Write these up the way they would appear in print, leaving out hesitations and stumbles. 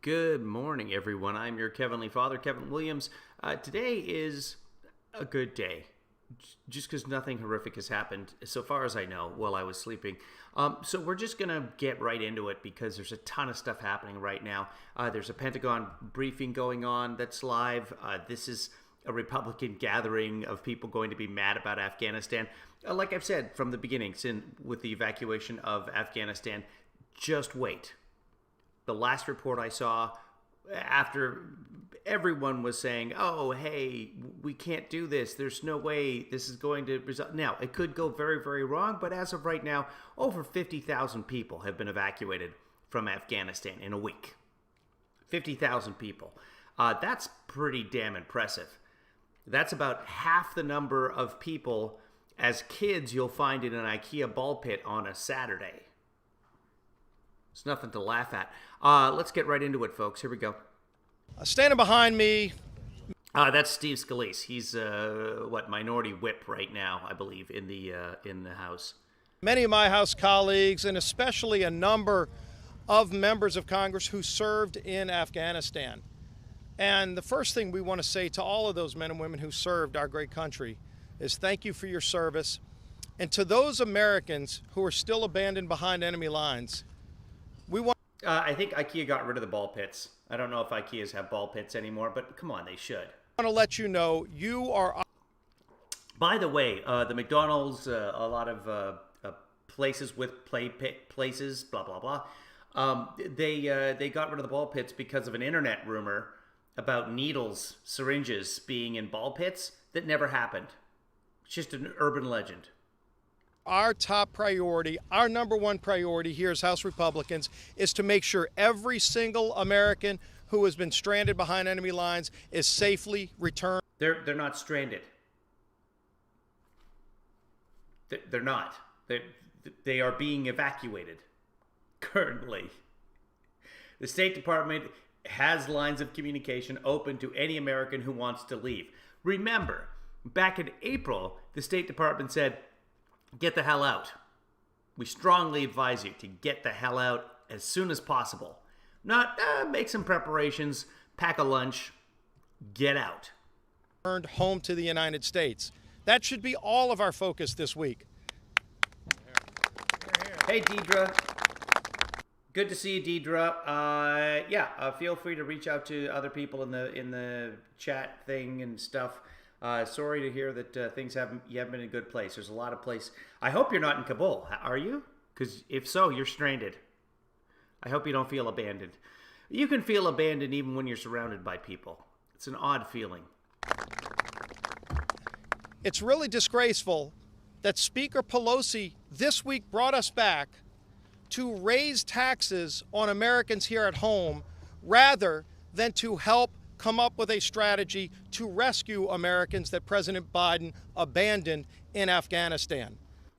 Good morning, everyone. I'm your Kevinly father, Kevin Williams. Today is a good day, just because nothing horrific has happened, so far as I know, while I was sleeping. So we're just going to get right into it because there's a ton of stuff happening right now. There's a Pentagon briefing going on that's live. This is a Republican gathering of people going to be mad about Afghanistan. Like I've said from the beginning, with the evacuation of Afghanistan, just wait. The last report I saw, after everyone was saying, oh, hey, we can't do this. There's no way this is going to result. Now, it could go very, very wrong, but as of right now, over 50,000 people have been evacuated from Afghanistan in a week. 50,000 people. That's pretty damn impressive. That's about half the number of people as kids you'll find in an IKEA ball pit on a Saturday. It's nothing to laugh at. Let's get right into it, folks. Here we go. Standing behind me. That's Steve Scalise. He's minority whip right now, I believe, in the House. Many of my House colleagues, and especially a number of members of Congress who served in Afghanistan. And the first thing we want to say to all of those men and women who served our great country is thank you for your service. And to those Americans who are still abandoned behind enemy lines, I think IKEA got rid of the ball pits. I don't know if IKEAs have ball pits anymore, but come on, they should. I want to let you know you are. By the way, the McDonald's, a lot of places with places, blah blah blah. They got rid of the ball pits because of an internet rumor about needles, syringes being in ball pits that never happened. It's just an urban legend. Our top priority, our number one priority here as House Republicans is to make sure every single American who has been stranded behind enemy lines is safely returned. They're not stranded. They're not. They are being evacuated currently. The State Department has lines of communication open to any American who wants to leave. Remember, back in April, the State Department said, get the hell out. We strongly advise you to get the hell out as soon as possible. Not make some preparations, pack a lunch, get out. Returned home to the United States. That should be all of our focus this week. Hey, Deidre. Good to see you, Deidre. Feel free to reach out to other people in the chat thing and stuff. Sorry to hear that you haven't been in a good place. There's a lot of place. I hope you're not in Kabul. Are you? Because if so, you're stranded. I hope you don't feel abandoned. You can feel abandoned even when you're surrounded by people. It's an odd feeling. It's really disgraceful that Speaker Pelosi this week brought us back to raise taxes on Americans here at home rather than to help come up with a strategy to rescue Americans that President Biden abandoned in Afghanistan.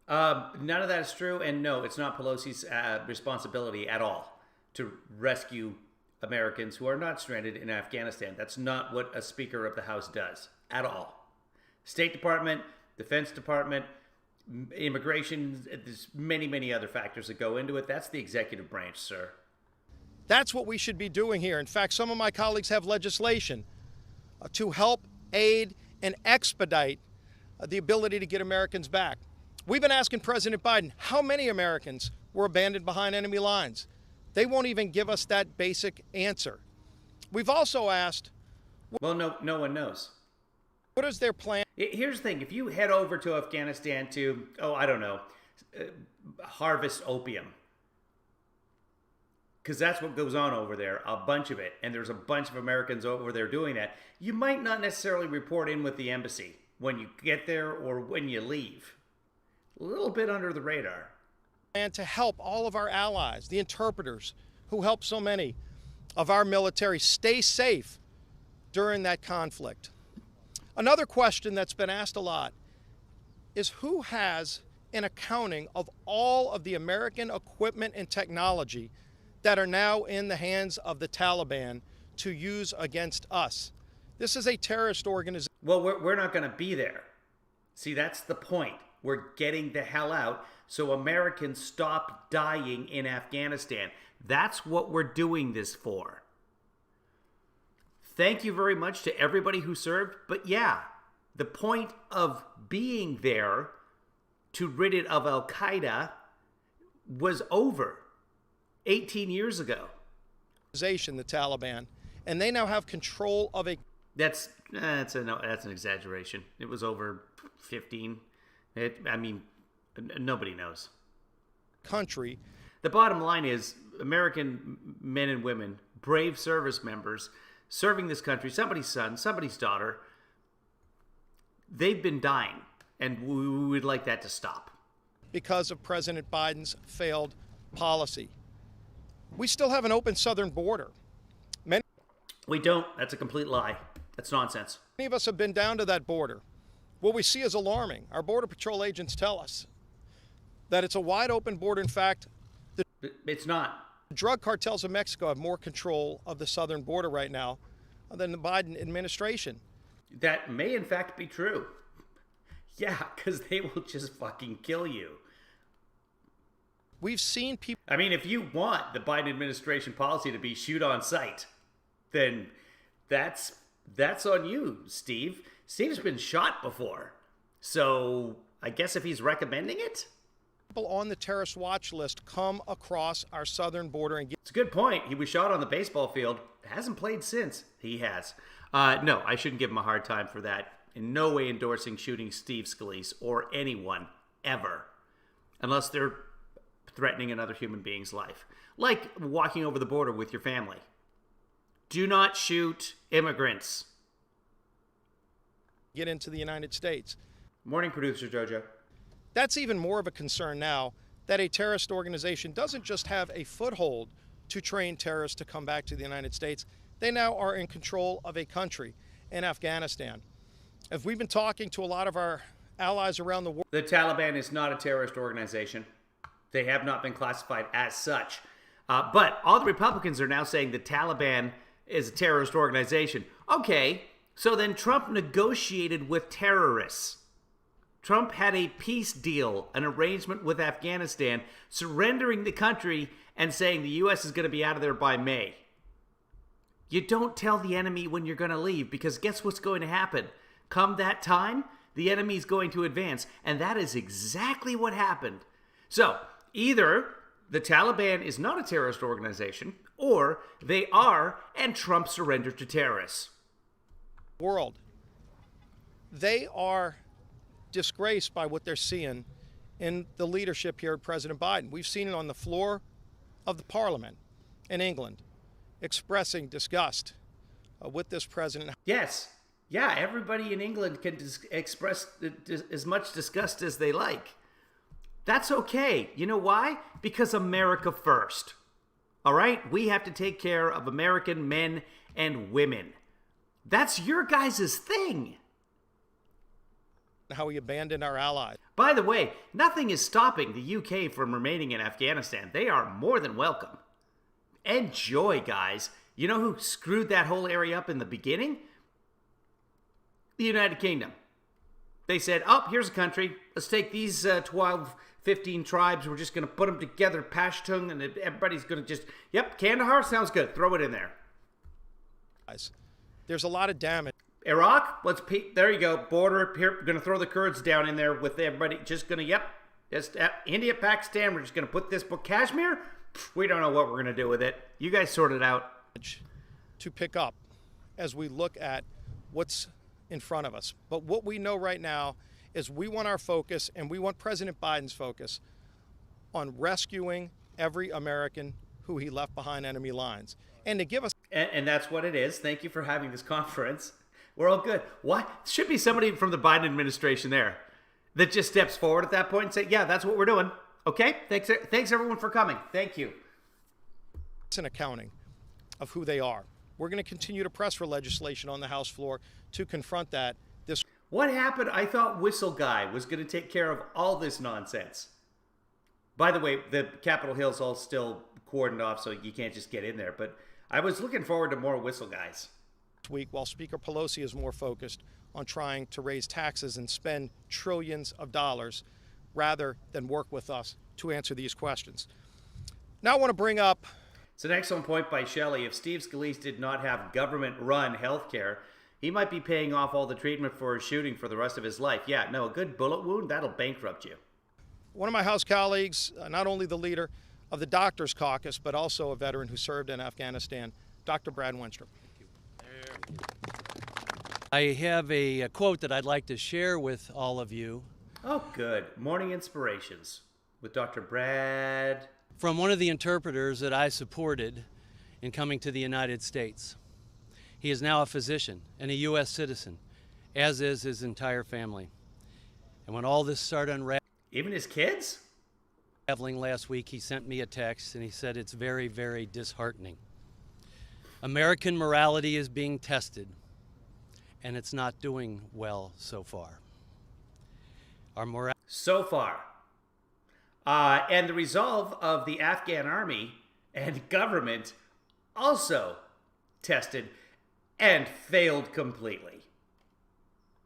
None of that is true, and no, it's not Pelosi's responsibility at all to rescue Americans who are not stranded in Afghanistan. That's not what a Speaker of the House does at all. State Department, Defense Department, immigration, there's many, many other factors that go into it. That's the executive branch, sir. That's what we should be doing here. In fact, some of my colleagues have legislation to help aid and expedite the ability to get Americans back. We've been asking President Biden how many Americans were abandoned behind enemy lines. They won't even give us that basic answer. We've also asked... Well, no one knows. What is their plan? Here's the thing. If you head over to Afghanistan to, harvest opium, because that's what goes on over there, a bunch of it, and there's a bunch of Americans over there doing that, you might not necessarily report in with the embassy when you get there or when you leave. A little bit under the radar. And to help all of our allies, the interpreters who help so many of our military stay safe during that conflict. Another question that's been asked a lot is who has an accounting of all of the American equipment and technology that are now in the hands of the Taliban to use against us. This is a terrorist organization. Well, we're not going to be there. See, that's the point. We're getting the hell out so Americans stop dying in Afghanistan. That's what we're doing this for. thank you very much to everybody who served. But yeah, the point of being there to rid it of Al-Qaeda was over 18 years ago. The Taliban, and they now have control of a... That's an exaggeration. It was over 15. Nobody knows. Country. The bottom line is American men and women, brave service members, serving this country, somebody's son, somebody's daughter, they've been dying, and we would like that to stop. Because of President Biden's failed policy. We still have an open southern border. We don't. That's a complete lie. That's nonsense. Many of us have been down to that border. What we see is alarming. Our Border Patrol agents tell us that it's a wide open border. In fact, it's not. The drug cartels of Mexico have more control of the southern border right now than the Biden administration. That may in fact be true. Yeah, because they will just fucking kill you. We've seen people... I mean, if you want the Biden administration policy to be shoot on sight, then that's on you, Steve. Steve's been shot before. So I guess if he's recommending it? People on the terrorist watch list come across our southern border and get... It's a good point. He was shot on the baseball field. Hasn't played since. He has. No, I shouldn't give him a hard time for that. In no way endorsing shooting Steve Scalise or anyone ever. Unless they're threatening another human being's life. Like walking over the border with your family. Do not shoot immigrants. Get into the United States. Morning, producer Jojo. That's even more of a concern now that a terrorist organization doesn't just have a foothold to train terrorists to come back to the United States. They now are in control of a country in Afghanistan. If we've been talking to a lot of our allies around the world... The Taliban is not a terrorist organization. They have not been classified as such. But all the Republicans are now saying the Taliban is a terrorist organization. Okay, so then Trump negotiated with terrorists. Trump had a peace deal, an arrangement with Afghanistan, surrendering the country and saying the U.S. is going to be out of there by May. You don't tell the enemy when you're going to leave, because guess what's going to happen? Come that time, the enemy is going to advance, and that is exactly what happened. So, either the Taliban is not a terrorist organization, or they are, and Trump surrendered to terrorists. World. They are disgraced by what they're seeing in the leadership here of President Biden. We've seen it on the floor of the Parliament in England, expressing disgust with this president. Yes. Yeah, everybody in England can express as much disgust as they like. That's okay. You know why? Because America first. All right? We have to take care of American men and women. That's your guys' thing. How we abandoned our allies. By the way, nothing is stopping the UK from remaining in Afghanistan. They are more than welcome. Enjoy, guys. You know who screwed that whole area up in the beginning? The United Kingdom. They said, oh, here's a country. Let's take these 12, 15 tribes. We're just going to put them together, Pashtun, and everybody's going to just, yep, Kandahar sounds good. Throw it in there. There's a lot of damage. Iraq, there you go. Border, here, we're going to throw the Kurds down in there with everybody. Just going to, yep. Just India, Pakistan, we're just going to put this book. Kashmir, we don't know what we're going to do with it. You guys sort it out. To pick up as we look at what's in front of us. But what we know right now is we want our focus, and we want President Biden's focus on rescuing every American who he left behind enemy lines. And to give us... And that's what it is. Thank you for having this conference. We're all good. What? Should be somebody from the Biden administration there that just steps forward at that point and say, yeah, that's what we're doing. Okay? Thanks everyone for coming. Thank you. It's an accounting of who they are. We're going to continue to press for legislation on the House floor to confront that. What happened? I thought Whistle Guy was going to take care of all this nonsense. By the way, the Capitol Hill's all still cordoned off, so you can't just get in there. But I was looking forward to more Whistle Guys. Week, while Speaker Pelosi is more focused on trying to raise taxes and spend trillions of dollars rather than work with us to answer these questions. Now I want to bring up... It's an excellent point by Shelley. If Steve Scalise did not have government-run health care, he might be paying off all the treatment for his shooting for the rest of his life. Yeah, no, a good bullet wound, that'll bankrupt you. One of my House colleagues, not only the leader of the Doctors Caucus, but also a veteran who served in Afghanistan, Dr. Brad Wenstrup. I have a quote that I'd like to share with all of you. Oh, good. Morning Inspirations with Dr. Brad. From one of the interpreters that I supported in coming to the United States. He is now a physician and a U.S. citizen, as is his entire family. And when all this started unraveling, Even his kids? last week, he sent me a text and he said it's very, very disheartening. American morality is being tested, and it's not doing well so far. So far. And the resolve of the Afghan army and government also tested and failed completely.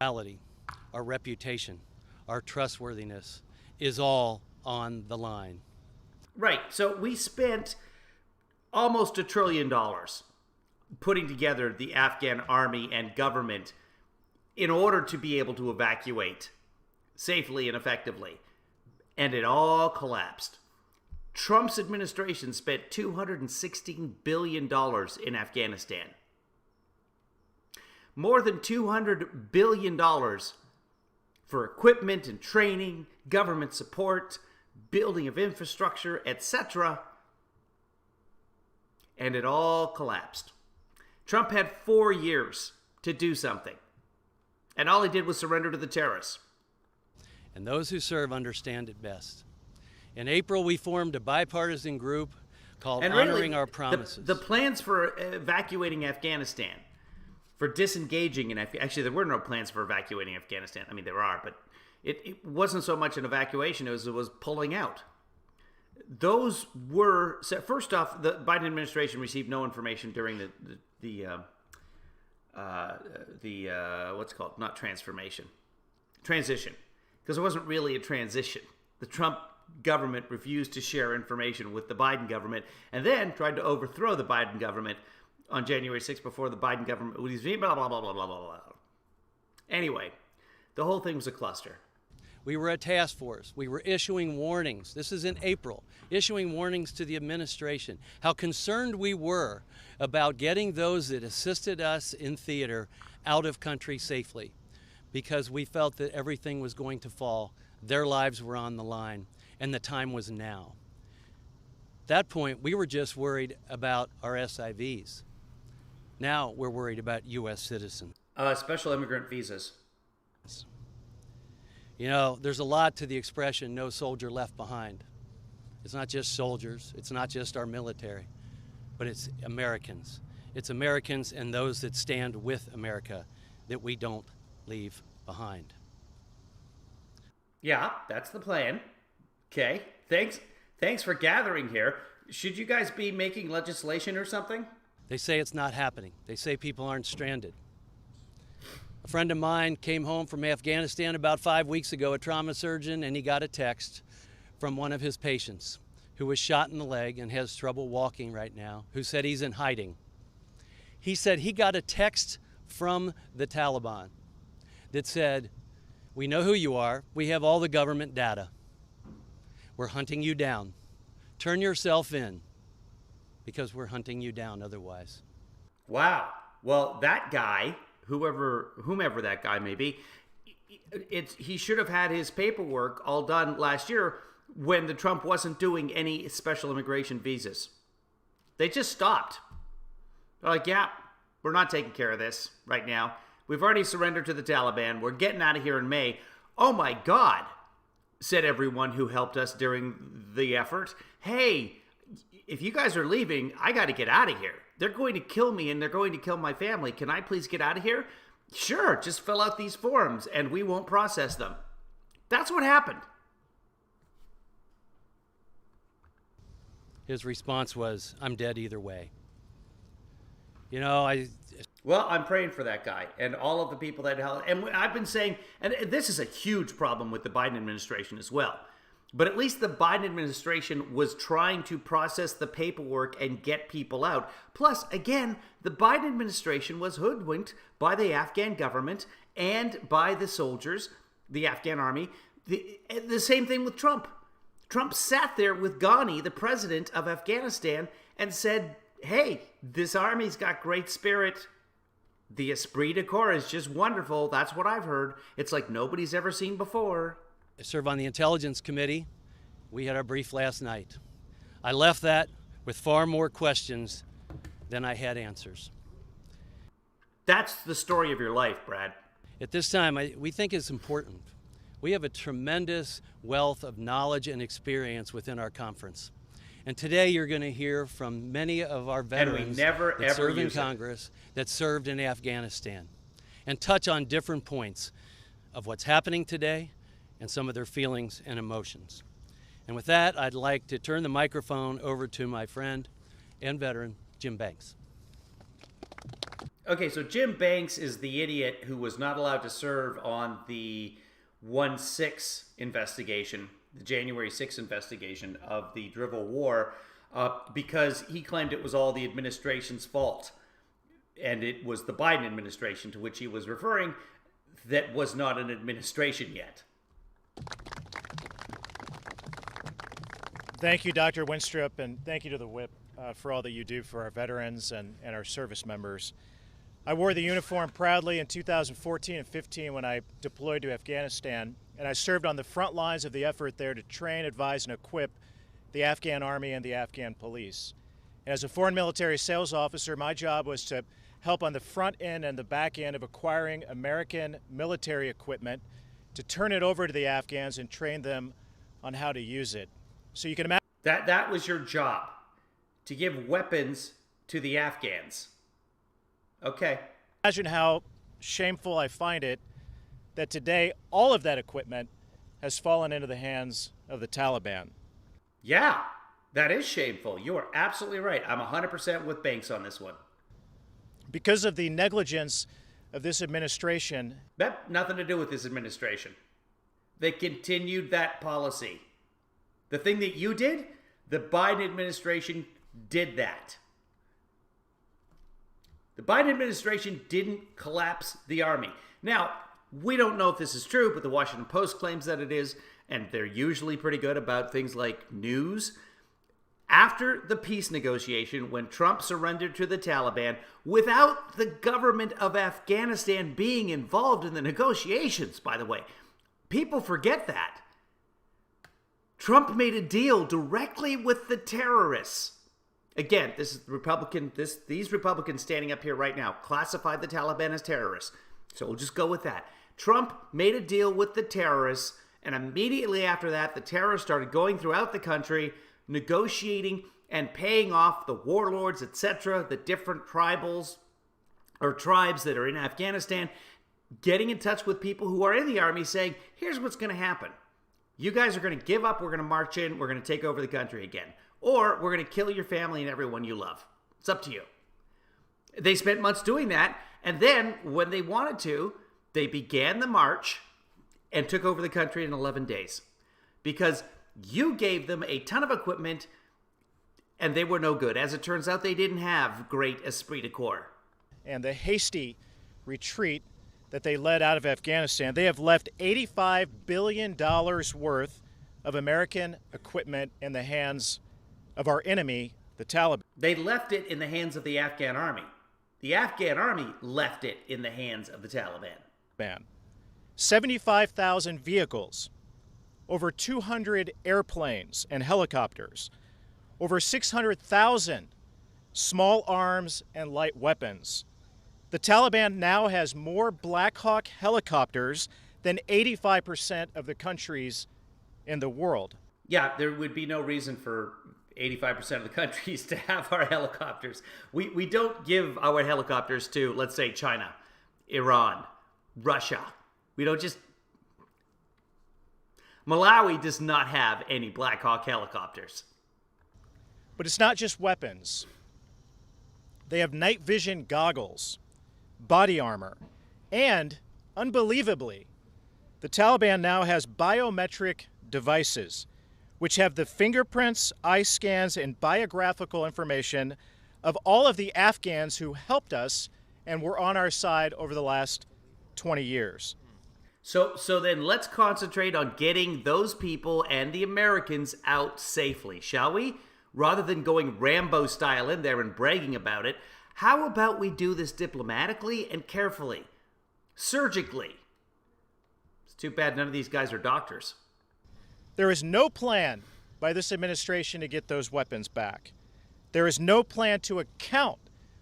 Morality, our reputation, our trustworthiness is all on the line. Right. So we spent almost $1 trillion putting together the Afghan army and government in order to be able to evacuate safely and effectively. And it all collapsed. Trump's administration spent $216 billion in Afghanistan. More than $200 billion for equipment and training, government support, building of infrastructure, etc. And it all collapsed. Trump had 4 years to do something. And all he did was surrender to the terrorists. And those who serve understand it best. In April, we formed a bipartisan group called Honoring Our Promises. The plans for evacuating Afghanistan, for disengaging in Afghanistan. Actually, there were no plans for evacuating Afghanistan. I mean, there are, but it wasn't so much an evacuation as it was pulling out. Those were, first off, the Biden administration received no information during what's it called? Not transformation. Transition. Because it wasn't really a transition. The Trump government refused to share information with the Biden government and then tried to overthrow the Biden government on January 6th blah, blah, blah, blah, blah, blah, blah. Anyway, the whole thing was a cluster. We were a task force. We were issuing warnings. This is in April, issuing warnings to the administration, how concerned we were about getting those that assisted us in theater out of country safely, because we felt that everything was going to fall. Their lives were on the line, and the time was now. At that point, we were just worried about our SIVs. Now we're worried about U.S. citizens. Special immigrant visas. You know, there's a lot to the expression, no soldier left behind. It's not just soldiers, it's not just our military, but it's Americans. It's Americans and those that stand with America that we don't leave behind. Yeah, that's the plan. Okay, thanks for gathering here. Should you guys be making legislation or something? They say it's not happening. They say people aren't stranded. A friend of mine came home from Afghanistan about 5 weeks ago, a trauma surgeon, and he got a text from one of his patients who was shot in the leg and has trouble walking right now, who said he's in hiding. He said he got a text from the Taliban that said, "We know who you are. We have all the government data. We're hunting you down. Turn yourself in, because we're hunting you down otherwise." Wow. Well, that guy, whomever that guy may be, he should have had his paperwork all done last year when the Trump wasn't doing any special immigration visas. They just stopped. They're like, yeah, we're not taking care of this right now. We've already surrendered to the Taliban. We're getting out of here in May. Oh my God, said everyone who helped us during the effort. Hey, if you guys are leaving, I got to get out of here. They're going to kill me and they're going to kill my family. Can I please get out of here? Sure, just fill out these forms and we won't process them. That's what happened. His response was, "I'm dead either way." You know, Well, I'm praying for that guy and all of the people that helped. And I've been saying, and this is a huge problem with the Biden administration as well. But at least the Biden administration was trying to process the paperwork and get people out. Plus, again, the Biden administration was hoodwinked by the Afghan government and by the soldiers, the Afghan army. The same thing with Trump. Trump sat there with Ghani, the president of Afghanistan, and said, hey, this army's got great spirit. The esprit de corps is just wonderful. That's what I've heard. It's like nobody's ever seen before. I serve on the Intelligence Committee. We had our brief last night. I left that with far more questions than I had answers. That's the story of your life, Brad. At this time, we think it's important. We have a tremendous wealth of knowledge and experience within our conference. And today you're going to hear from many of our veterans that serve in Congress, that served in Afghanistan, and touch on different points of what's happening today and some of their feelings and emotions. And with that, I'd like to turn the microphone over to my friend and veteran, Jim Banks. Okay, so Jim Banks is the idiot who was not allowed to serve on the 1/6 investigation, the January 6th investigation of the Dribble War, because he claimed it was all the administration's fault. And it was the Biden administration to which he was referring that was not an administration yet. Thank you, Dr. Winstrup, and thank you to the Whip for all that you do for our veterans and our service members. I wore the uniform proudly in 2014 and 15 when I deployed to Afghanistan, and I served on the front lines of the effort there to train, advise, and equip the Afghan Army and the Afghan police. And as a foreign military sales officer, my job was to help on the front end and the back end of acquiring American military equipment to turn it over to the Afghans and train them on how to use it. So you can imagine that was your job, to give weapons to the Afghans. Okay. Imagine how shameful I find it that today all of that equipment has fallen into the hands of the Taliban. Yeah, that is shameful. You are absolutely right. I'm 100% with Banks on this one. Because of the negligence of this administration. That nothing to do with this administration. They continued that policy. The thing that you did, the Biden administration did that. The Biden administration didn't collapse the army. Now, we don't know if this is true, but the Washington Post claims that it is, and they're usually pretty good about things like news. After the peace negotiation, when Trump surrendered to the Taliban, without the government of Afghanistan being involved in the negotiations, by the way, people forget that. Trump made a deal directly with the terrorists. Again, this is these Republicans standing up here right now classified the Taliban as terrorists. So we'll just go with that. Trump made a deal with the terrorists, and immediately after that, the terrorists started going throughout the country, negotiating and paying off the warlords, etc., the different tribes that are in Afghanistan, getting in touch with people who are in the army saying, here's what's going to happen. You guys are going to give up, we're going to march in, we're going to take over the country again. Or we're going to kill your family and everyone you love. It's up to you. They spent months doing that, and then when they wanted to, they began the march and took over the country in 11 days. Because you gave them a ton of equipment, and they were no good. As it turns out, they didn't have great esprit de corps. And the hasty retreat that they led out of Afghanistan, they have left $85 billion worth of American equipment in the hands of our enemy, the Taliban. They left it in the hands of the Afghan army. The Afghan army left it in the hands of the Taliban. 75,000 vehicles, over 200 airplanes and helicopters, over 600,000 small arms and light weapons. The Taliban now has more Black Hawk helicopters than 85% of the countries in the world. Yeah, there would be no reason for 85% of the countries to have our helicopters. We don't give our helicopters to, let's say, China, Iran, Russia. We don't just... Malawi does not have any Black Hawk helicopters. But it's not just weapons. They have night vision goggles, body armor, and, unbelievably, the Taliban now has biometric devices which have the fingerprints, eye scans, and biographical information of all of the Afghans who helped us and were on our side over the last 20 years. So then let's concentrate on getting those people and the Americans out safely, shall we? Rather than going Rambo style in there and bragging about it, how about we do this diplomatically and carefully? Surgically. It's too bad none of these guys are doctors. There is no plan by this administration to get those weapons back. There is no plan to account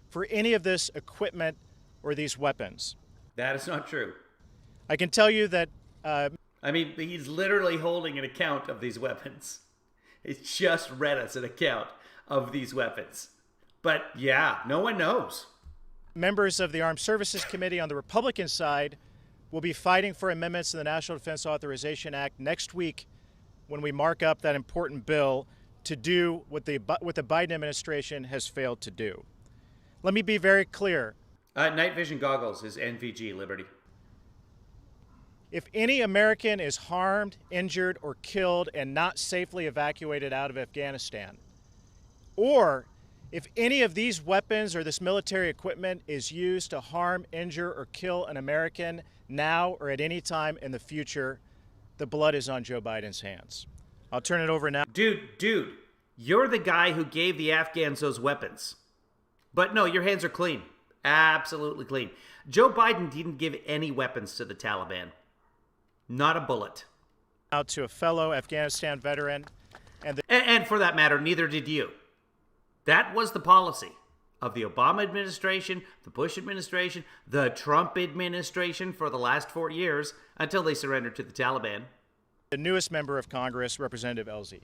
for any of this equipment or these weapons. That is not true. I can tell you that... I mean, he's literally holding an account of these weapons. He's just read us an account of these weapons. But yeah, no one knows. Members of the Armed Services Committee on the Republican side will be fighting for amendments to the National Defense Authorization Act next week when we mark up that important bill to do what the Biden administration has failed to do. Let me be very clear. Night vision goggles is NVG Liberty. If any American is harmed, injured, or killed and not safely evacuated out of Afghanistan, or if any of these weapons or this military equipment is used to harm, injure, or kill an American now or at any time in the future, the blood is on Joe Biden's hands. I'll turn it over now. Dude, you're the guy who gave the Afghans those weapons. But no, your hands are clean. Absolutely clean. Joe Biden didn't give any weapons to the Taliban. Not a bullet. Out to a fellow Afghanistan veteran. And for that matter, neither did you. That was the policy of the Obama administration, the Bush administration, the Trump administration for the last 4 years until they surrendered to the Taliban. The newest member of Congress, Representative LZ.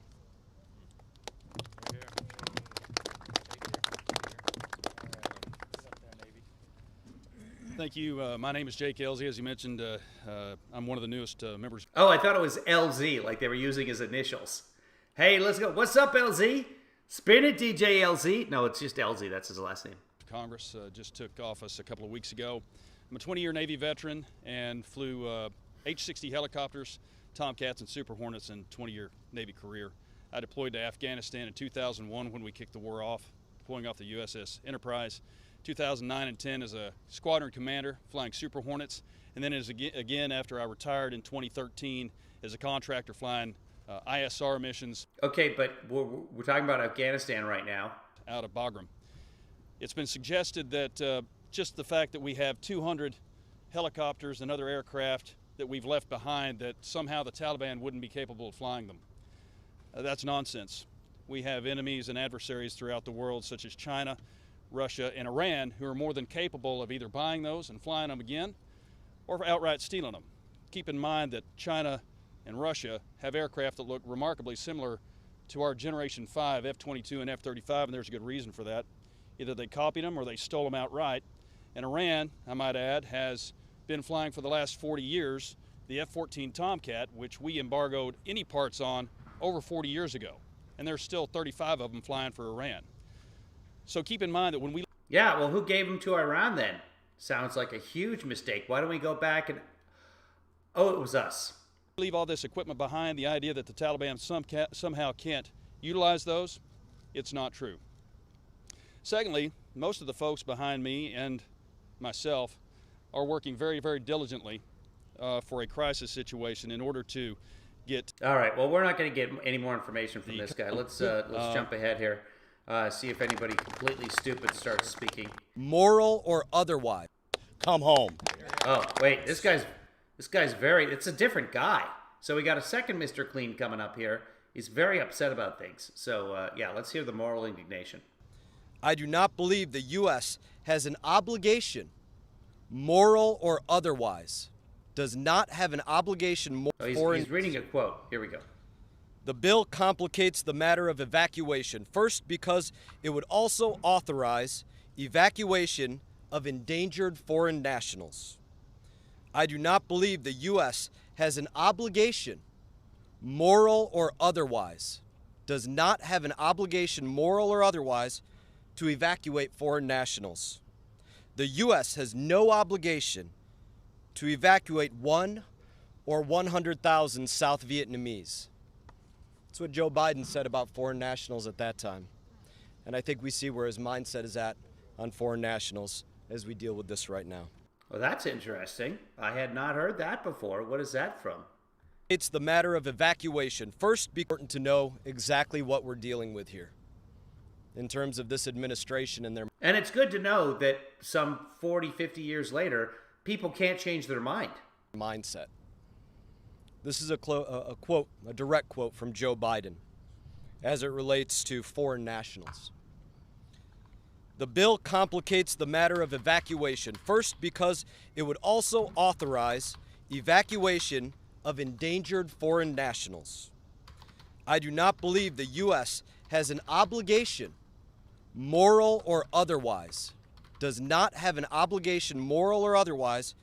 Thank you. My name is Jake Elsie. As you mentioned, I'm one of the newest members. Oh, I thought it was LZ, like they were using his initials. Hey, let's go. What's up, LZ? Spin it, DJ LZ. No, it's just LZ. That's his last name. Congress just took office a couple of weeks ago. I'm a 20-year Navy veteran and flew H-60 helicopters, Tomcats, and Super Hornets in a 20-year Navy career. I deployed to Afghanistan in 2001 when we kicked the war off, deploying off the USS Enterprise. 2009 and 10 as a squadron commander flying Super Hornets, and then as again after I retired in 2013 as a contractor flying ISR missions. Okay, but we're talking about Afghanistan right now. Out of Bagram. It's been suggested that just the fact that we have 200 helicopters and other aircraft that we've left behind, that somehow the Taliban wouldn't be capable of flying them. That's nonsense. We have enemies and adversaries throughout the world such as China, Russia, and Iran who are more than capable of either buying those and flying them again or outright stealing them. Keep in mind that China and Russia have aircraft that look remarkably similar to our Generation 5 F-22 and F-35, and there's a good reason for that. Either they copied them or they stole them outright. And Iran, I might add, has been flying for the last 40 years the F-14 Tomcat, which we embargoed any parts on over 40 years ago. And there's still 35 of them flying for Iran. So keep in mind that when we... Yeah, well, who gave them to Iran then? Sounds like a huge mistake. Why don't we go back and... Oh, it was us. Leave all this equipment behind, the idea that the Taliban somehow can't utilize those, it's not true. Secondly, most of the folks behind me and myself are working very, very diligently for a crisis situation in order to get... All right, well, we're not going to get any more information from this guy. Let's jump ahead here. See if anybody completely stupid starts speaking. Moral or otherwise. Come home. Oh, wait, this guy's it's a different guy. So we got a second Mr. Clean coming up here. He's very upset about things. So, yeah, let's hear the moral indignation. I do not believe the U.S. has an obligation, moral or otherwise, does not have an obligation. He's reading a quote. Here we go. The bill complicates the matter of evacuation. First, because it would also authorize evacuation of endangered foreign nationals. I do not believe the U.S. has an obligation, moral or otherwise, does not have an obligation, moral or otherwise, to evacuate foreign nationals. The U.S. has no obligation to evacuate 1 or 100,000 South Vietnamese. That's what Joe Biden said about foreign nationals at that time. And I think we see where his mindset is at on foreign nationals as we deal with this right now. Well, that's interesting. I had not heard that before. What is that from? It's the matter of evacuation. First, be important to know exactly what we're dealing with here in terms of this administration and their... And it's good to know that some 40, 50 years later, people can't change their mind. mindset. This is a quote, a direct quote from Joe Biden as it relates to foreign nationals. The bill complicates the matter of evacuation, first because it would also authorize evacuation of endangered foreign nationals. I do not believe the U.S. has an obligation, moral or otherwise, does not have an obligation, moral or otherwise,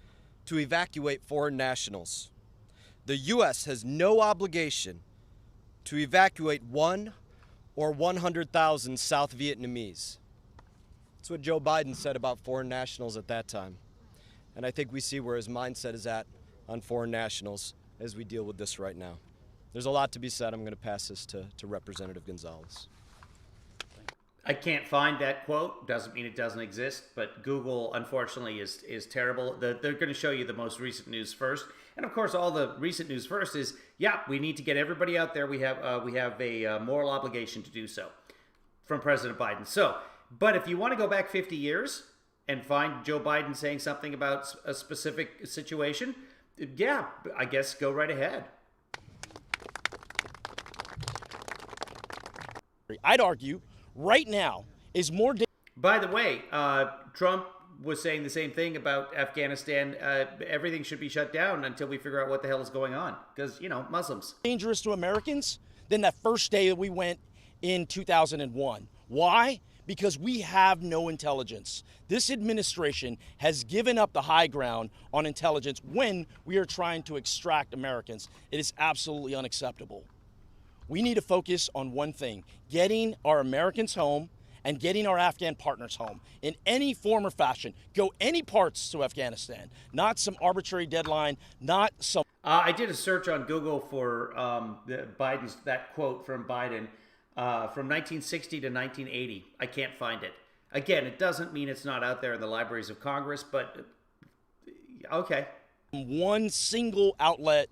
to evacuate foreign nationals. The U.S. has no obligation to evacuate 1 or 100,000 South Vietnamese. That's what Joe Biden said about foreign nationals at that time. And I think we see where his mindset is at on foreign nationals as we deal with this right now. There's a lot to be said. I'm going to pass this to Representative Gonzalez. I can't find that quote. Doesn't mean it doesn't exist, but Google, unfortunately, is terrible. They're going to show you the most recent news first. And of course, all the recent news first is, yeah, we need to get everybody out there. We have a moral obligation to do so from President Biden. So, but if you want to go back 50 years and find Joe Biden saying something about a specific situation, yeah, I guess go right ahead. I'd argue right now is more. By the way, Trump was saying the same thing about Afghanistan. Everything should be shut down until we figure out what the hell is going on. Because, you know, Muslims. Dangerous to Americans than that first day that we went in 2001. Why? Because we have no intelligence. This administration has given up the high ground on intelligence when we are trying to extract Americans. It is absolutely unacceptable. We need to focus on one thing, getting our Americans home and getting our Afghan partners home in any form or fashion. Go any parts to Afghanistan, not some arbitrary deadline, not some... I did a search on Google for that quote from Biden from 1960 to 1980. I can't find it. Again, it doesn't mean it's not out there in the libraries of Congress, but okay. One single outlet.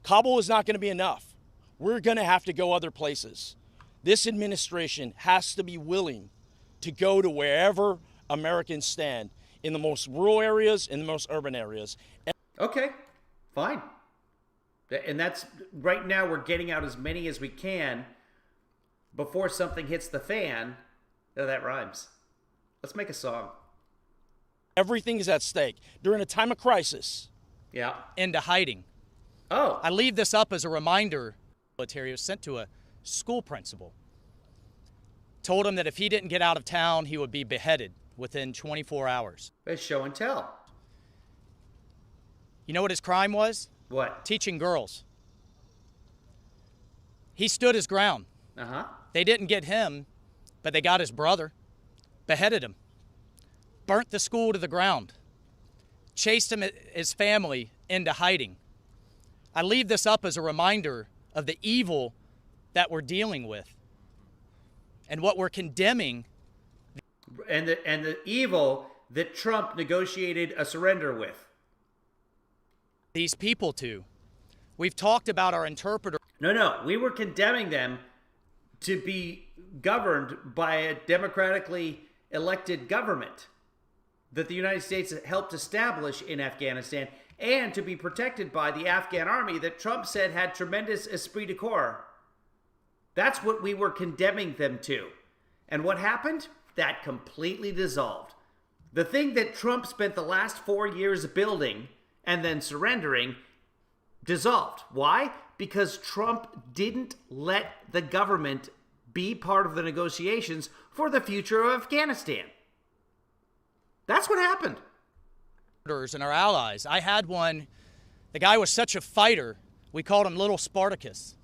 Kabul is not going to be enough. We're going to have to go other places. This administration has to be willing to go to wherever Americans stand, in the most rural areas, in the most urban areas. Okay, fine. And that's, right now we're getting out as many as we can before something hits the fan. Oh, that rhymes. Let's make a song. Everything is at stake. During a time of crisis. Yeah. Into hiding. Oh. I leave this up as a reminder. Military was sent to a school principal. Told him that if he didn't get out of town, he would be beheaded within 24 hours. It's show and tell. You know what his crime was? What? Teaching girls. He stood his ground. Uh-huh. They didn't get him, but they got his brother, beheaded him, burnt the school to the ground, chased him, his family, into hiding. I leave this up as a reminder of the evil that we're dealing with and what we're condemning. And the evil that Trump negotiated a surrender with. These people to. We've talked about our interpreter. No, we were condemning them to be governed by a democratically elected government that the United States helped establish in Afghanistan, and to be protected by the Afghan army that Trump said had tremendous esprit de corps. That's what we were condemning them to. And what happened? That completely dissolved. The thing that Trump spent the last 4 years building and then surrendering dissolved. Why? Because Trump didn't let the government be part of the negotiations for the future of Afghanistan. That's what happened. And our allies. I had one, the guy was such a fighter, we called him Little Spartacus.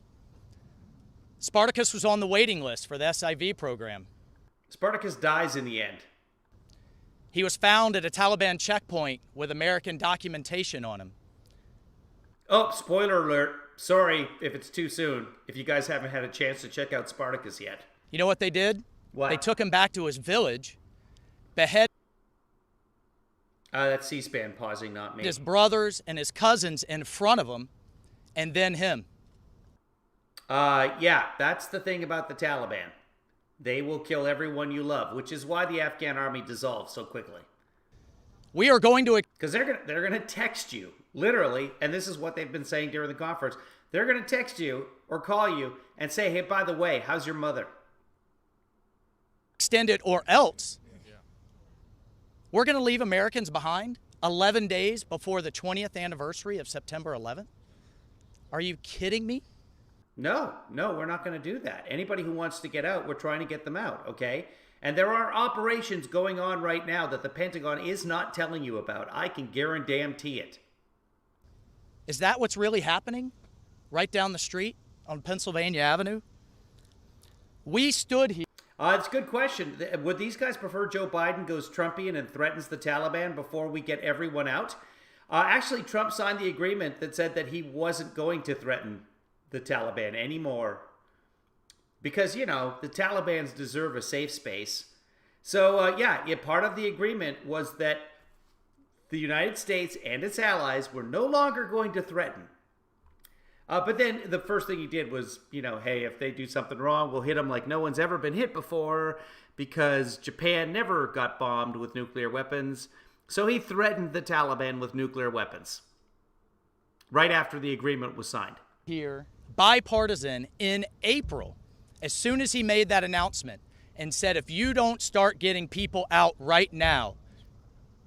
Spartacus was on the waiting list for the SIV program. Spartacus dies in the end. He was found at a Taliban checkpoint with American documentation on him. Oh, spoiler alert. sorry if it's too soon, if you guys haven't had a chance to check out Spartacus yet. You know what they did? What? They took him back to his village, beheaded That's C-SPAN pausing, not me. his brothers and his cousins in front of him, and then him. Yeah, that's the thing about the Taliban. They will kill everyone you love, which is why the Afghan army dissolved so quickly. We are going to Because they're gonna text you, literally, and this is what they've been saying during the conference. They're gonna text you or call you and say, hey, by the way, how's your mother? extend it, or else we're going to leave Americans behind 11 days before the 20th anniversary of September 11th? Are you kidding me? No, we're not going to do that. Anybody who wants to get out, we're trying to get them out, okay? And there are operations going on right now that the Pentagon is not telling you about. I can guarantee it. Is that what's really happening right down the street on Pennsylvania Avenue? We stood here. It's a good question. Would these guys prefer Joe Biden goes Trumpian and threatens the Taliban before we get everyone out? Actually, Trump signed the agreement that said that he wasn't going to threaten the Taliban anymore. Because, you know, the Talibans deserve a safe space. So, part of the agreement was that the United States and its allies were no longer going to threaten. But then the first thing he did was, you know, hey, if they do something wrong, we'll hit them like no one's ever been hit before, because Japan never got bombed with nuclear weapons. So he threatened the Taliban with nuclear weapons right after the agreement was signed. Here, bipartisan, in April, as soon as he made that announcement and said, if you don't start getting people out right now,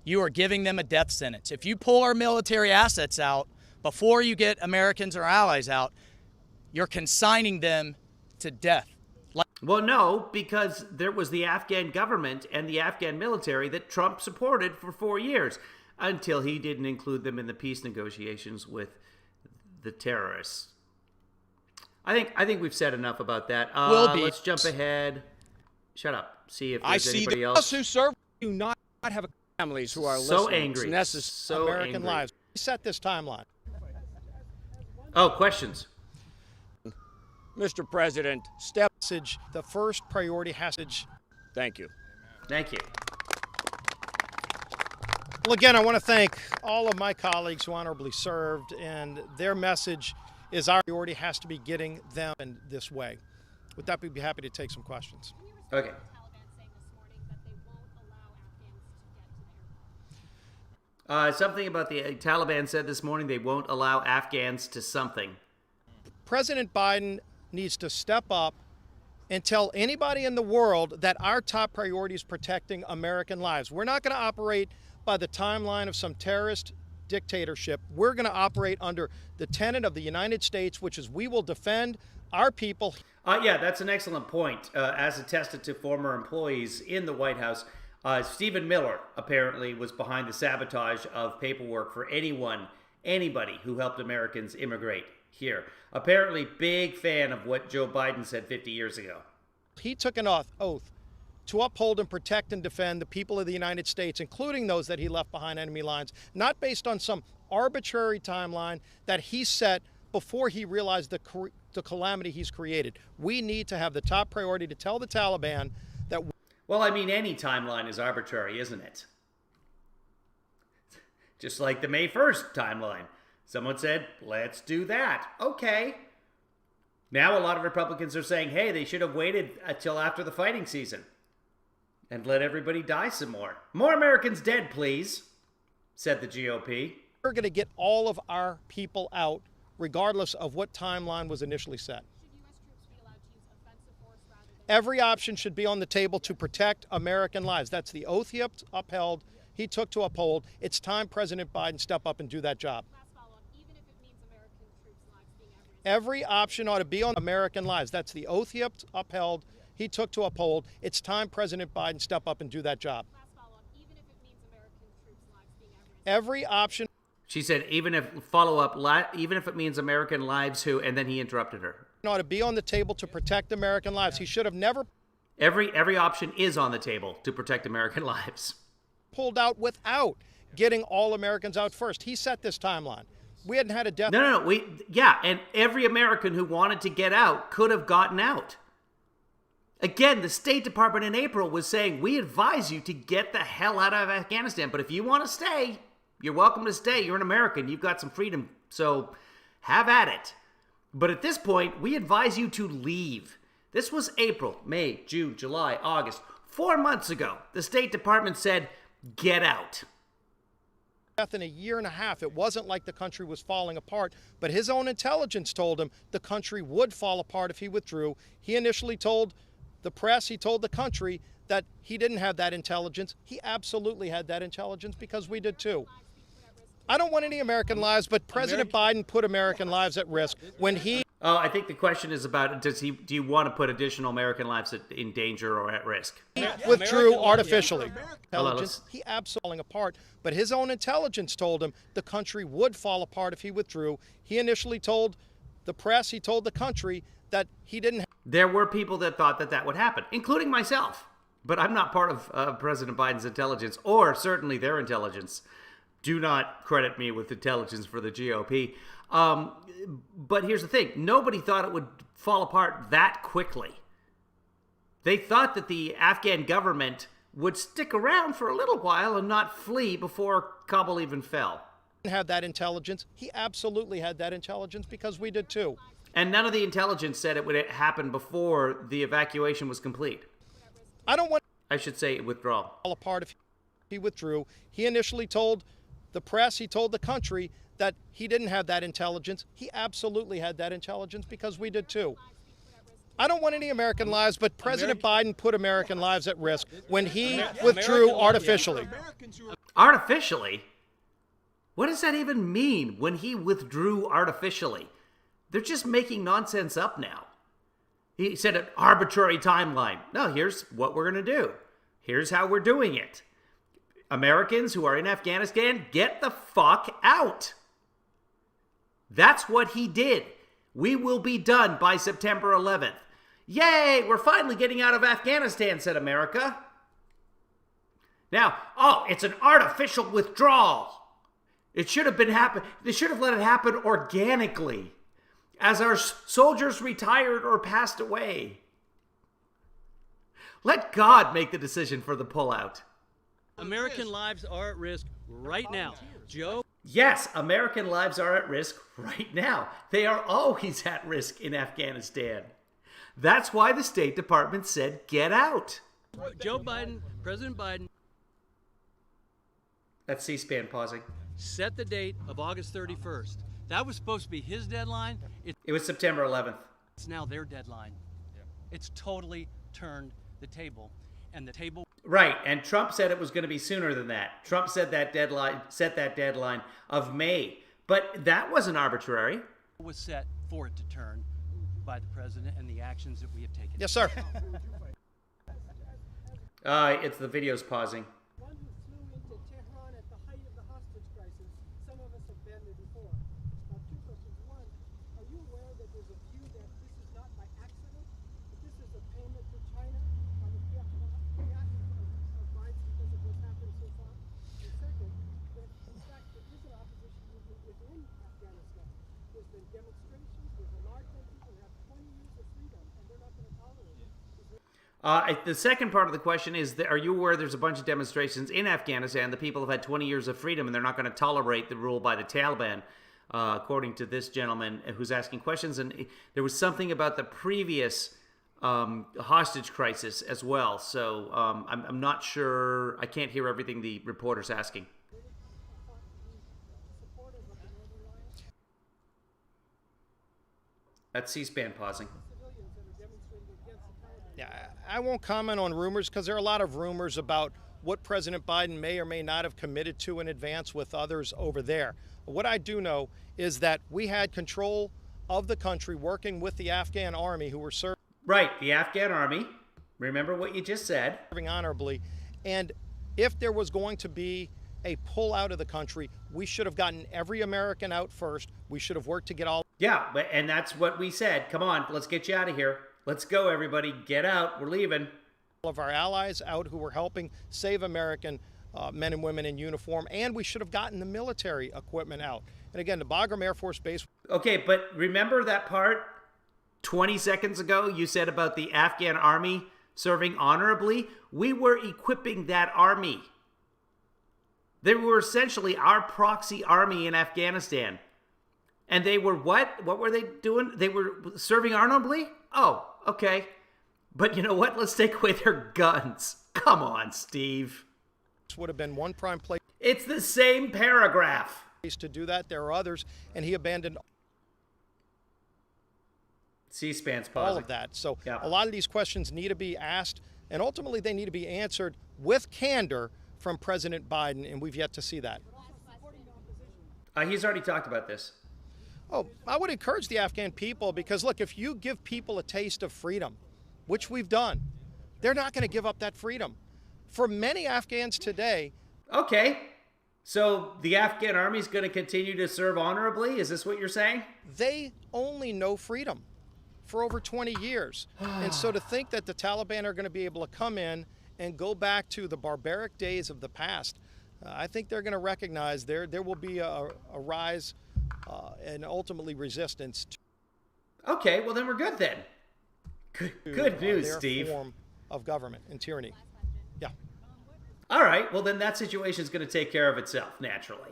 you are giving them a death sentence. If you pull our military assets out before you get Americans or allies out, you're consigning them to death. Well, no, because there was the Afghan government and the Afghan military that Trump supported for 4 years until he didn't include them in the peace negotiations with the terrorists. I think we've said enough about that. Let's jump ahead. Shut up. See if there's anybody else. I see those who serve do not have families who are so listening. angry. It's necessary. So American angry. lives. Set this timeline. Oh, questions. Mr. President, step. The first priority has to. Thank you. Thank you. Well, again, I want to thank all of my colleagues who honorably served, and their message is our priority has to be getting them in this way. With that, we'd be happy to take some questions. Okay. Something about the Taliban said this morning they won't allow Afghans to something. President Biden needs to step up and tell anybody in the world that our top priority is protecting American lives. We're not going to operate by the timeline of some terrorist dictatorship. We're going to operate under the tenet of the United States, which is we will defend our people. Yeah, that's an excellent point. As attested to former employees in the White House, Stephen Miller apparently was behind the sabotage of paperwork for anybody who helped Americans immigrate here. Apparently, big fan of what Joe Biden said 50 years ago. He took an oath to uphold and protect and defend the people of the United States, including those that he left behind enemy lines, not based on some arbitrary timeline that he set before he realized the calamity he's created. We need to have the top priority to tell the Taliban that. Well, I mean, any timeline is arbitrary, isn't it? Just like the May 1st timeline. Someone said, let's do that. Okay. Now a lot of Republicans are saying, hey, they should have waited until after the fighting season and let everybody die some more. More Americans dead, please, said the GOP. We're going to get all of our people out, regardless of what timeline was initially set. Every option should be on the table to protect American lives. That's the oath he upheld, he took to uphold. It's time President Biden step up and do that job. Every option ought to be on American lives. That's the oath he upheld, he took to uphold. It's time President Biden step up and do that job. Every option. She said, even if it means American lives who, and then he interrupted her. Ought to be on the table to protect American lives. He should have never. Every option is on the table to protect American lives. Pulled out without getting all Americans out first. He set this timeline. We hadn't had a death. No. Yeah, and every American who wanted to get out could have gotten out. Again, the State Department in April was saying, we advise you to get the hell out of Afghanistan. But if you want to stay, you're welcome to stay. You're an American. You've got some freedom. So have at it. But at this point, we advise you to leave. This was April, May, June, July, August. 4 months ago, the State Department said, get out. In a year and a half. It wasn't like the country was falling apart, but his own intelligence told him the country would fall apart if he withdrew. He initially told the press, he told the country that he didn't have that intelligence. He absolutely had that intelligence because we did too. I don't want any American lives, but President Biden put American lives at risk when he... Oh, I think the question is about, do you want to put additional American lives in danger or at risk? withdrew artificially. Intelligence, he absolutely falling apart, but his own intelligence told him the country would fall apart if he withdrew. He initially told the press, he told the country that he didn't... There were people that thought that that would happen, including myself. But I'm not part of President Biden's intelligence, or certainly their intelligence. Do not credit me with intelligence for the GOP. But here's the thing. Nobody thought it would fall apart that quickly. They thought that the Afghan government would stick around for a little while and not flee before Kabul even fell. Have that intelligence. He absolutely had that intelligence because we did too. And none of the intelligence said it would happen before the evacuation was complete. I don't want... I should say withdrawal. Fall apart if he withdrew. He initially told the press, he told the country that he didn't have that intelligence. He absolutely had that intelligence because we did too. I don't want any American lives, but President Biden put American lives at risk when he withdrew artificially. Artificially? What does that even mean, when he withdrew artificially? They're just making nonsense up now. He said an arbitrary timeline. No, here's what we're going to do. Here's how we're doing it. Americans who are in Afghanistan, get the fuck out. That's what he did. We will be done by September 11th. Yay, we're finally getting out of Afghanistan, said America. Now, it's an artificial withdrawal. It should have been they should have let it happen organically as our soldiers retired or passed away. Let God make the decision for the pullout. American lives are at risk right now. Joe? Yes, American lives are at risk right now. They are always at risk in Afghanistan. That's why the State Department said, get out. Joe Biden, President Biden. That's C-SPAN pausing. Set the date of August 31st. That was supposed to be his deadline. It was September 11th. It's now their deadline. It's totally turned the table. And the table... Right, and Trump said it was going to be sooner than that. Trump said set that deadline of May. But that wasn't arbitrary. It was set for it to turn by the president and the actions that we have taken. Yes, sir. It's the video's pausing. One who flew into Tehran at the height of the hostage crisis. Some of us have been there before. Two questions. One, are you aware that there's a view that this is not by accident, but this is a payment to China on the behalf of Biden because of what's happened so far? And second, that in fact there is an opposition movement within Afghanistan. There's been demonstrations, there's a large number of people who have 20 years of freedom, and they're not going to tolerate it. The second part of the question is, are you aware there's a bunch of demonstrations in Afghanistan? The people have had 20 years of freedom, and they're not going to tolerate the rule by the Taliban, according to this gentleman who's asking questions. And there was something about the previous hostage crisis as well. So I'm not sure. I can't hear everything the reporter's asking. That's C-SPAN pausing. Yeah, I won't comment on rumors because there are a lot of rumors about what President Biden may or may not have committed to in advance with others over there. What I do know is that we had control of the country working with the Afghan army who were serving. Right, the Afghan army. Remember what you just said. Serving honorably. And if there was going to be a pull out of the country, we should have gotten every American out first. We should have worked to get all. Yeah, and that's what we said. Come on, let's get you out of here. Let's go, everybody. Get out. We're leaving. Of our allies out who were helping save American men and women in uniform, and we should have gotten the military equipment out. And again, the Bagram Air Force Base. Okay, but remember that part 20 seconds ago you said about the Afghan army serving honorably? We were equipping that army. They were essentially our proxy army in Afghanistan. And they were what? What were they doing? They were serving honorably? Oh, okay. But you know what? Let's take away their guns. Come on, Steve. This would have been one prime place. It's the same paragraph. To do that. There are others, and he abandoned C-SPAN's all pausing. of that. So Yeah. a lot of these questions need to be asked, and ultimately they need to be answered with candor from President Biden, and we've yet to see that. He's already talked about this. Oh, I would encourage the Afghan people because, look, if you give people a taste of freedom, which we've done, they're not going to give up that freedom. For many Afghans today. Okay. So the Afghan army is going to continue to serve honorably? Is this what you're saying? They only know freedom for over 20 years. And so to think that the Taliban are going to be able to come in and go back to the barbaric days of the past, I think they're going to recognize there will be a rise and ultimately resistance to Okay, well then we're good then. Good news, their Steve. form of government and tyranny. Yeah. All right, well then that situation is going to take care of itself naturally.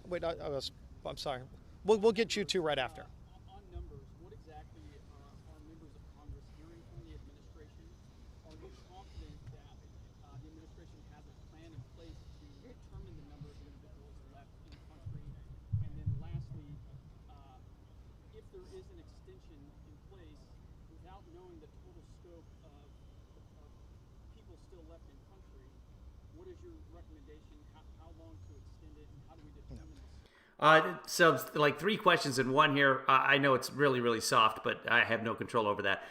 Wait, I'm sorry. We'll get you two right after. On numbers, what exactly are members of Congress hearing from the administration? Are you confident that the administration has a plan in place to determine the number of individuals left in the country? And then lastly, if there is an extension in place without knowing the total scope of people still left in country, what is your recommendation? How long to extend it, and how do we determine this? So like three questions in one here. I know it's really, really soft, but I have no control over that.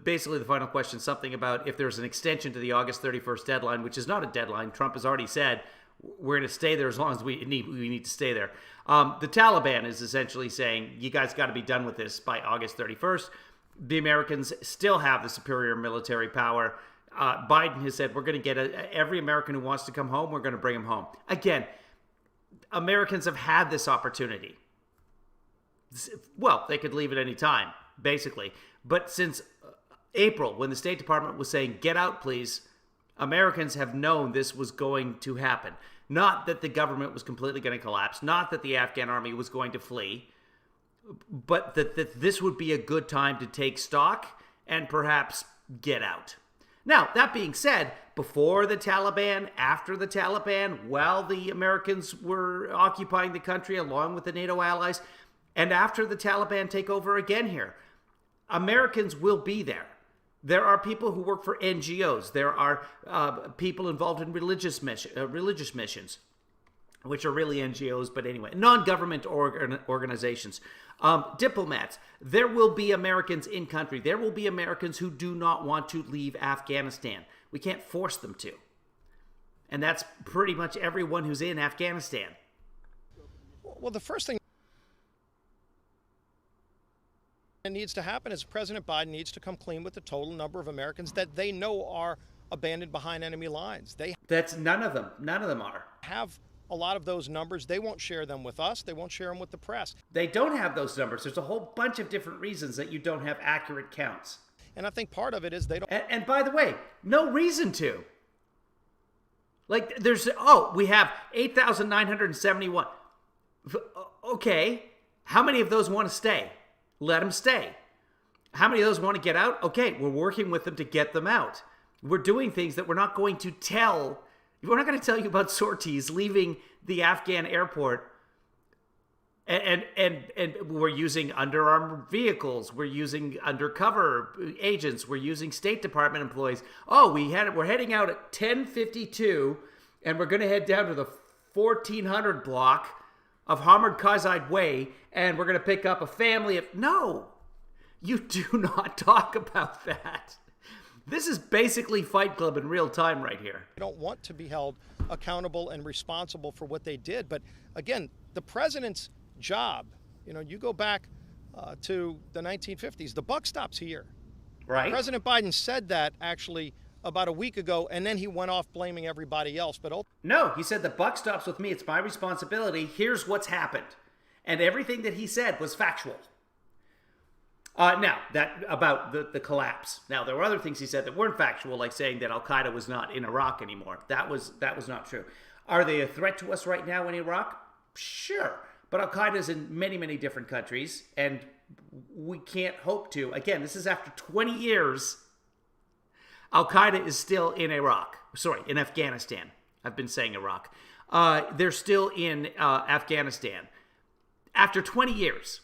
Basically, the final question, something about if there's an extension to the August 31st deadline, which is not a deadline. Trump has already said we're going to stay there as long as we need to stay there. The Taliban is essentially saying, you guys got to be done with this by August 31st. The Americans still have the superior military power. Biden has said, we're going to get every American who wants to come home, we're going to bring them home. Again, Americans have had this opportunity. Well, they could leave at any time, basically. But since April, when the State Department was saying, get out, please, Americans have known this was going to happen. Not that the government was completely going to collapse, not that the Afghan army was going to flee, but that this would be a good time to take stock and perhaps get out. Now, that being said, before the Taliban, after the Taliban, while the Americans were occupying the country along with the NATO allies, and after the Taliban take over again here, Americans will be there. There are people who work for NGOs. There are people involved in religious missions, which are really NGOs, but anyway, non-government organizations. Diplomats. There will be Americans in country. There will be Americans who do not want to leave Afghanistan. We can't force them to. And that's pretty much everyone who's in Afghanistan. Well, the first thing that needs to happen is President Biden needs to come clean with the total number of Americans that they know are abandoned behind enemy lines. That's none of them. None of them are. Have a lot of those numbers. They won't share them with us. They won't share them with the press. They don't have those numbers. There's a whole bunch of different reasons that you don't have accurate counts. And I think part of it is they don't. And by the way, no reason to. Like, we have 8,971. Okay, how many of those want to stay? Let them stay. How many of those want to get out? Okay, we're working with them to get them out. We're doing things that we're not going to tell. We're not going to tell you about sorties leaving the Afghan airport. And we're using underarmed vehicles. We're using undercover agents. We're using State Department employees. Oh, we're heading out at 10:52, and we're going to head down to the 1400 block of Hamid Karzai Way, and we're going to pick up a family of... No, you do not talk about that. This is basically Fight Club in real time right here. They don't want to be held accountable and responsible for what they did. But again, the president's job, you go back to the 1950s, the buck stops here. Right. President Biden said that actually about a week ago, and then he went off blaming everybody else. But No, he said the buck stops with me. It's my responsibility. Here's what's happened. And everything that he said was factual. Now, that about the collapse. Now, there were other things he said that weren't factual, like saying that Al-Qaeda was not in Iraq anymore. That was not true. Are they a threat to us right now in Iraq? Sure. But Al-Qaeda is in many, many different countries, and we can't hope to. Again, this is after 20 years. Al-Qaeda is still in Iraq. Sorry, in Afghanistan. I've been saying Iraq. They're still in Afghanistan. After 20 years.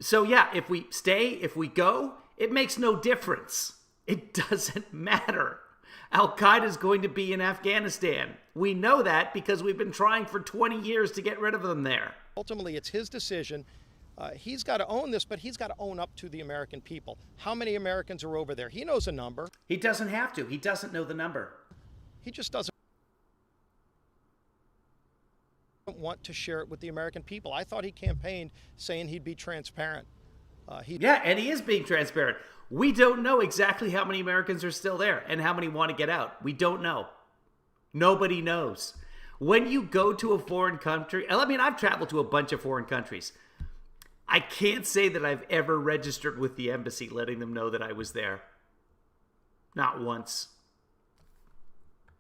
So yeah, if we stay, if we go, it makes no difference. It doesn't matter. Al-Qaeda is going to be in Afghanistan. We know that because we've been trying for 20 years to get rid of them there. ultimately, it's his decision. He's got to own this, but he's got to own up to the American people. How many Americans are over there? He knows a number. He doesn't have to. He doesn't know the number. He just doesn't want to share it with the American people. I thought he campaigned saying he'd be transparent. Yeah, and he is being transparent. We don't know exactly how many Americans are still there and how many want to get out. We don't know. Nobody knows. When you go to a foreign country, I mean, I've traveled to a bunch of foreign countries. I can't say that I've ever registered with the embassy letting them know that I was there. Not once.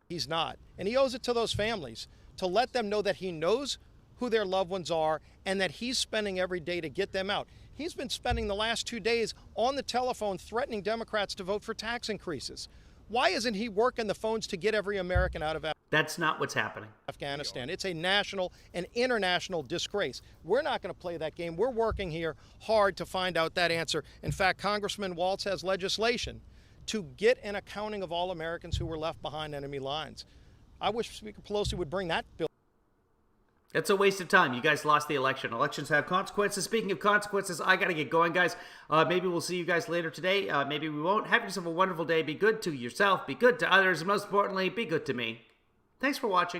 He's not. And he owes it to those families to let them know that he knows who their loved ones are and that he's spending every day to get them out. He's been spending the last 2 days on the telephone threatening Democrats to vote for tax increases. Why isn't he working the phones to get every American out of That's not what's happening. Afghanistan? It's a national and international disgrace. We're not going to play that game. We're working here hard to find out that answer. In fact, Congressman Waltz has legislation to get an accounting of all Americans who were left behind enemy lines. I wish Speaker Pelosi would bring that bill. It's a waste of time. You guys lost the election. Elections have consequences. Speaking of consequences, I got to get going, guys. Maybe we'll see you guys later today. Maybe we won't. Have yourself a wonderful day. Be good to yourself. Be good to others. And most importantly, be good to me. Thanks for watching.